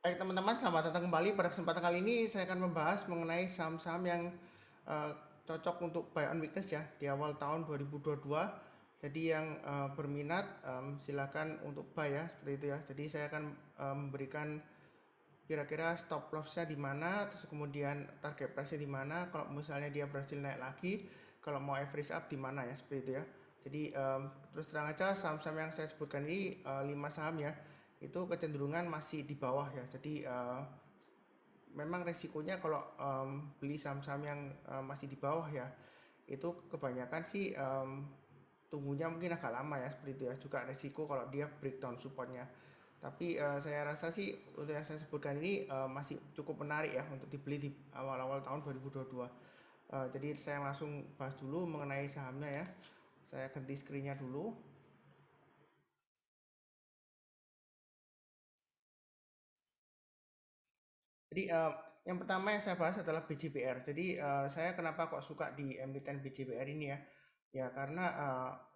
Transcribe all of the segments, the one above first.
Baik teman-teman, selamat datang kembali. Pada kesempatan kali ini saya akan membahas mengenai saham-saham yang eh, cocok untuk buy on weakness ya di awal tahun 2022. Jadi yang berminat silakan untuk buy ya seperti itu ya. Jadi saya akan memberikan kira-kira stop loss-nya di mana, terus kemudian target price-nya di mana. Kalau misalnya dia berhasil naik lagi, kalau mau average up di mana ya seperti itu ya. Jadi terus terang aja saham-saham yang saya sebutkan ini 5 saham ya, itu kecenderungan masih di bawah ya. Jadi memang resikonya kalau beli saham-saham yang masih di bawah ya, itu kebanyakan sih tunggunya mungkin agak lama ya seperti itu ya. Juga resiko kalau dia breakdown supportnya. Tapi saya rasa sih untuk yang saya sebutkan ini masih cukup menarik ya untuk dibeli di awal-awal tahun 2022. Jadi saya langsung bahas dulu mengenai sahamnya ya. Saya ganti screen-nya dulu. Jadi yang pertama yang saya bahas adalah BJBR. Jadi saya kenapa kok suka di emiten BJBR ini ya? Ya karena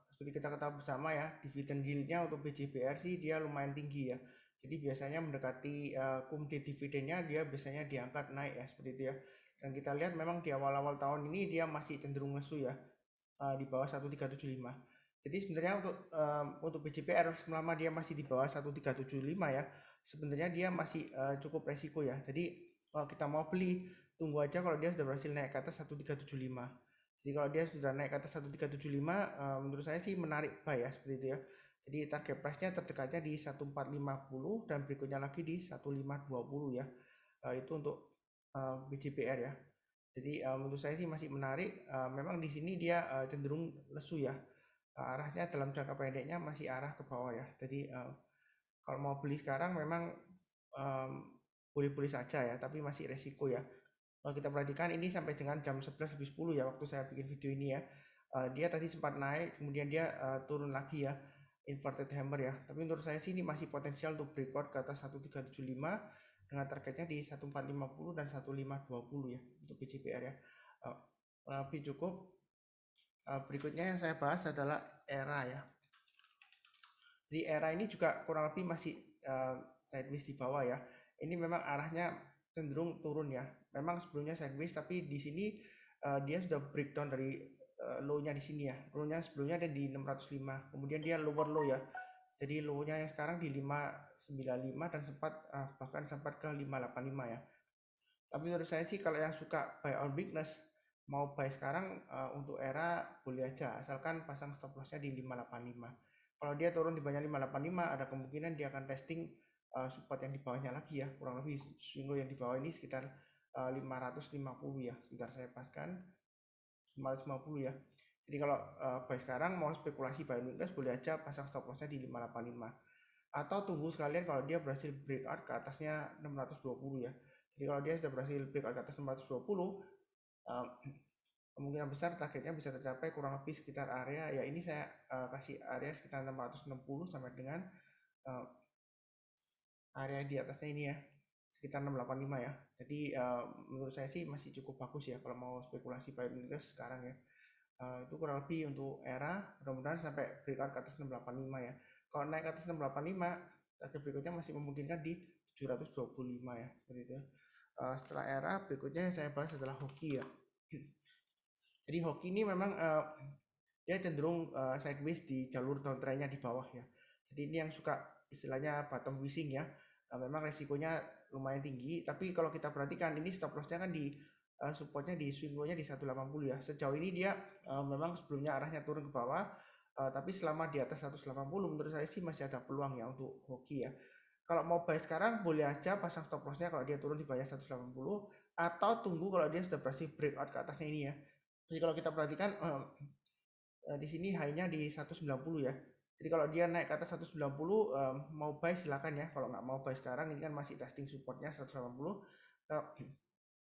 seperti kita ketahui bersama ya, dividen yield-nya untuk BJBR sih dia lumayan tinggi ya. Jadi biasanya mendekati kumde dividennya dia biasanya diangkat naik ya seperti itu ya. Dan kita lihat memang di awal-awal tahun ini dia masih cenderung lesu ya, di bawah 1375. Jadi sebenarnya untuk BJPR selama dia masih di bawah 1375 ya, sebenarnya dia masih cukup resiko ya. Jadi kalau kita mau beli, tunggu aja kalau dia sudah berhasil naik ke atas 1375. Jadi kalau dia sudah naik ke atas 1375, menurut saya sih menarik buy ya seperti itu ya. Jadi target price-nya terdekatnya di 1450 dan berikutnya lagi di 1520 ya. Itu untuk BJPR ya. Jadi menurut saya sih masih menarik. Memang di sini dia cenderung lesu ya. Arahnya dalam jangka pendeknya masih arah ke bawah ya. Jadi kalau mau beli sekarang memang em, boleh-boleh saja ya, tapi masih resiko ya. Kalau kita perhatikan ini sampai dengan jam 11.10 ya waktu saya bikin video ini ya. Dia tadi sempat naik, kemudian dia turun lagi ya, inverted hammer ya. Tapi menurut saya sih ini masih potensial untuk breakout ke atas 1375 dengan targetnya di 1450 dan 1520 ya untuk BCPR ya. Uh, Lebih cukup. Berikutnya yang saya bahas adalah ERA ya. Di era ini juga kurang lebih masih sideways di bawah ya. Ini memang arahnya cenderung turun ya. Memang sebelumnya sideways tapi di sini dia sudah breakdown dari low-nya di sini ya. Low-nya sebelumnya ada di 605. Kemudian dia lower low ya. Jadi low-nya yang sekarang di 595 dan sempat bahkan sempat ke 585 ya. Tapi menurut saya sih kalau yang suka buy on weakness mau buy sekarang untuk era boleh aja asalkan pasang stop lossnya di 585. Kalau dia turun di bawah 585 ada kemungkinan dia akan testing support yang di bawahnya lagi ya, kurang lebih swing low yang di bawah ini sekitar 550 ya. Sebentar saya paskan 550 ya. Jadi kalau buy sekarang mau spekulasi buy on weakness boleh aja pasang stop lossnya di 585 atau tunggu sekalian kalau dia berhasil breakout ke atasnya 620 ya. Jadi kalau dia sudah berhasil breakout ke atas 620, uh, kemungkinan besar targetnya bisa tercapai kurang lebih sekitar area ya ini saya kasih area sekitar 660 sampai dengan uh, area di atasnya ini ya sekitar 685 ya. Jadi menurut saya sih masih cukup bagus ya kalau mau spekulasi buy interest sekarang ya. Itu kurang lebih untuk era mudah-mudahan sampai breakout ke atas 685 ya. Kalau naik ke atas 685 target berikutnya masih memungkinkan di 725 ya seperti itu. Setelah era berikutnya yang saya bahas adalah hoki ya. Jadi hoki ini memang dia cenderung sideways di jalur downtrendnya di bawah ya. Jadi ini yang suka istilahnya bottom wishing ya. Memang resikonya lumayan tinggi, tapi kalau kita perhatikan ini stop lossnya kan di supportnya di swing low-nya di 180 ya. Sejauh ini dia memang sebelumnya arahnya turun ke bawah, tapi selama di atas 180 menurut saya sih masih ada peluang ya untuk hoki ya. Kalau mau buy sekarang boleh aja pasang stop lossnya kalau dia turun di bawah 180 atau tunggu kalau dia sudah berhasil breakout ke atasnya ini ya. Jadi kalau kita perhatikan di sini high-nya di 190 ya. Jadi kalau dia naik ke atas 190 mau buy silakan ya. Kalau nggak mau buy sekarang ini kan masih testing supportnya 180.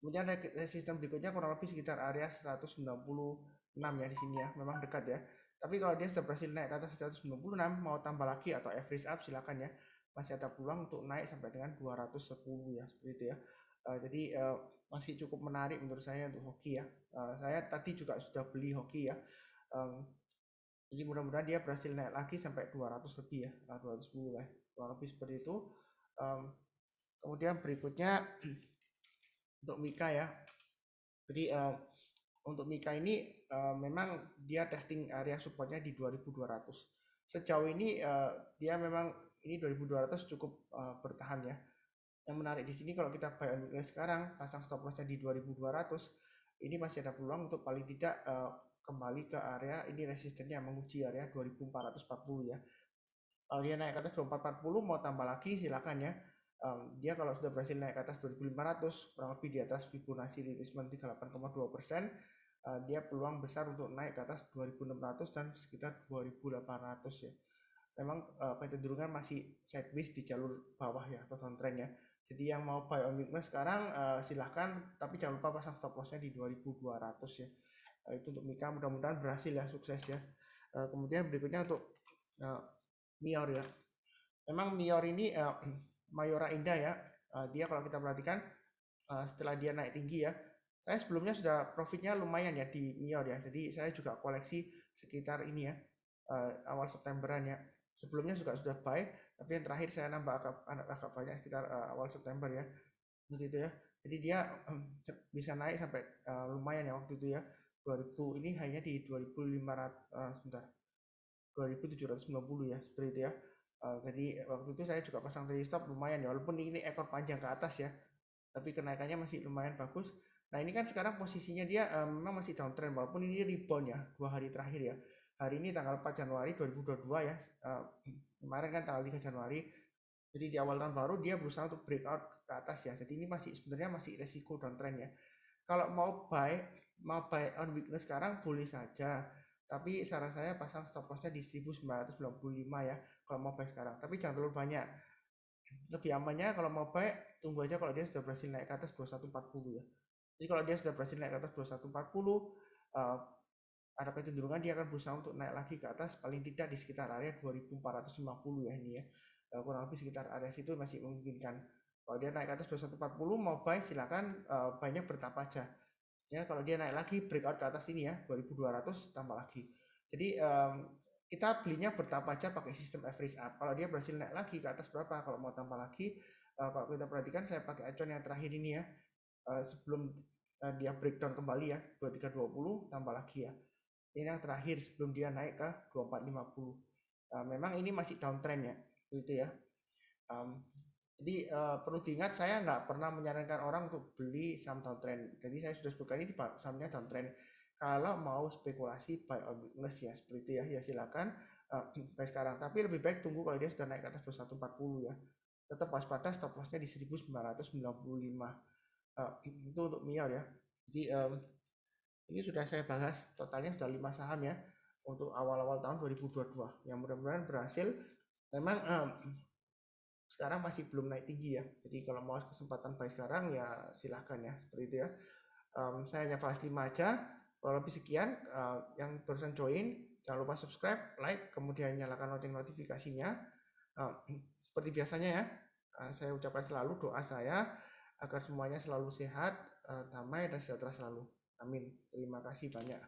Kemudian resisten berikutnya kurang lebih sekitar area 196 ya di sini ya. Memang dekat ya. Tapi kalau dia sudah berhasil naik ke atas 196 mau tambah lagi atau average up silakan ya. Masih ada peluang untuk naik sampai dengan 210 ya seperti itu ya. Jadi masih cukup menarik menurut saya untuk hoki ya. Saya tadi juga sudah beli hoki ya. Um, jadi mudah-mudahan dia berhasil naik lagi sampai 200 lebih ya, 210 lah, kurang lebih seperti itu. Um, Kemudian berikutnya untuk Mika ya. Jadi untuk Mika ini memang dia testing area supportnya di 2200. Sejauh ini dia memang ini 2200 cukup bertahan ya. Yang menarik di sini kalau kita buy on weekly sekarang pasang stop lossnya di 2200, ini masih ada peluang untuk paling tidak kembali ke area ini, resistennya menguji area 2440 ya. Kalau dia naik ke atas 2440 mau tambah lagi silakan ya. Dia kalau sudah berhasil naik ke atas 2500, kurang lebih di atas Fibonacci retracement 38,2%, dia peluang besar untuk naik ke atas 2600 dan sekitar 2800 ya. Memang kecenderungan masih sideways di jalur bawah ya atau downtrend ya. Jadi yang mau buy on weakness sekarang silahkan, tapi jangan lupa pasang stop lossnya di 2200 ya. Itu untuk Mika, mudah-mudahan berhasil ya, sukses ya. Kemudian berikutnya untuk Mior ya. Memang Mior ini Mayora Indah ya. Dia kalau kita perhatikan setelah dia naik tinggi ya. Saya sebelumnya sudah profitnya lumayan ya di Mior ya. Jadi saya juga koleksi sekitar ini ya, awal Septemberan ya. Sebelumnya juga sudah buy, tapi yang terakhir saya nambah agak banyak sekitar awal September ya. Seperti itu ya. Jadi dia bisa naik sampai lumayan ya waktu itu ya. 2000 ini hanya di 2500 sebentar. 2790 ya, seperti itu ya. Jadi waktu itu saya juga pasang trade stop lumayan ya, walaupun ini ekor panjang ke atas ya, tapi kenaikannya masih lumayan bagus. Nah ini kan sekarang posisinya dia memang masih downtrend, walaupun ini rebound ya 2 hari terakhir ya. Hari ini tanggal 4 Januari 2022 ya, kemarin kan tanggal 3 Januari. Jadi di awal tahun baru dia berusaha untuk breakout ke atas ya. Jadi ini masih sebenarnya masih resiko downtrend ya. Kalau mau buy on weakness sekarang boleh saja. Tapi saran saya pasang stop lossnya di 1995 ya kalau mau buy sekarang. Tapi jangan terlalu banyak. Lebih amannya kalau mau buy tunggu aja kalau dia sudah berhasil naik ke atas 2140 ya. Jadi kalau dia sudah berhasil naik ke atas 2140, uh, ada kecenderungan dia akan berusaha untuk naik lagi ke atas paling tidak di sekitar area 2450 ya ini ya. Kurang lebih sekitar area situ masih memungkinkan. Kalau dia naik ke atas 2140 mau buy silakan, banyak bertapa aja. Ya kalau dia naik lagi breakout ke atas ini ya 2200 tambah lagi. Jadi kita belinya bertapa aja pakai sistem average up. Kalau dia berhasil naik lagi ke atas berapa, kalau mau tambah lagi, kalau kita perhatikan saya pakai acuan yang terakhir ini ya, sebelum dia breakdown kembali ya 2320 tambah lagi ya. Ini yang terakhir sebelum dia naik ke 2450. Memang ini masih downtrend ya, gitu ya. Jadi perlu diingat saya nggak pernah menyarankan orang untuk beli saham downtrend. Jadi saya sudah sebutkan ini sahamnya downtrend. Kalau mau spekulasi buy on weakness ya seperti itu ya, ya silakan buy sekarang. Tapi lebih baik tunggu kalau dia sudah naik ke atas 2140 ya. Tetap waspada, stop lossnya di 1995. Itu untuk Mior ya. Jadi ini sudah saya bahas, totalnya sudah 5 saham ya untuk awal-awal tahun 2022 yang mudah-mudahan berhasil. Memang sekarang masih belum naik tinggi ya, jadi kalau mau kesempatan buy sekarang ya silahkan ya, seperti itu ya. Saya hanya bahas 5 aja, kalau lebih sekian. Yang barusan join jangan lupa subscribe, like, kemudian nyalakan lonceng notifikasinya. Seperti biasanya ya, saya ucapkan selalu doa saya agar semuanya selalu sehat, damai dan sejahtera selalu. Amin. Terima kasih banyak.